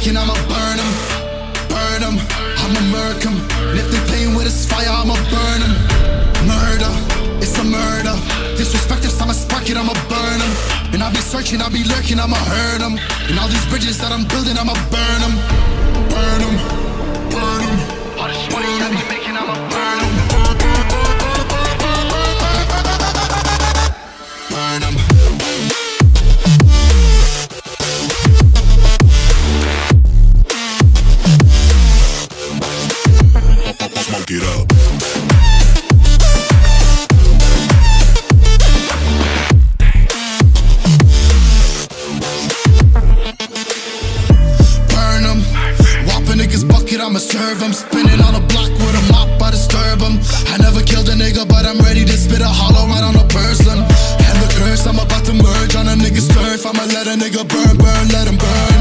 lurking, I'ma burn 'em, burn 'em, I'ma murk 'em. And if they playing with this fire, I'ma burn 'em. Murder, it's a murder. Disrespect us, I'ma spark it, I'ma burn 'em. And I'll be searching, I'll be lurking, I'ma hurt 'em. And all these bridges that I'm building, I'ma burn 'em. Burn 'em, burn 'em. All this money I be making, I'ma burn 'em. Burn 'em. Smoke it up. Burn 'em. Whop a nigga's bucket, I'ma serve 'em. Spinning on a block with a mop, I disturb 'em. I never killed a nigga, but I'm ready to spit a hollow right on a person. And the curse, I'm about to merge on a nigga's turf. I'ma let a nigga burn, burn, let him burn.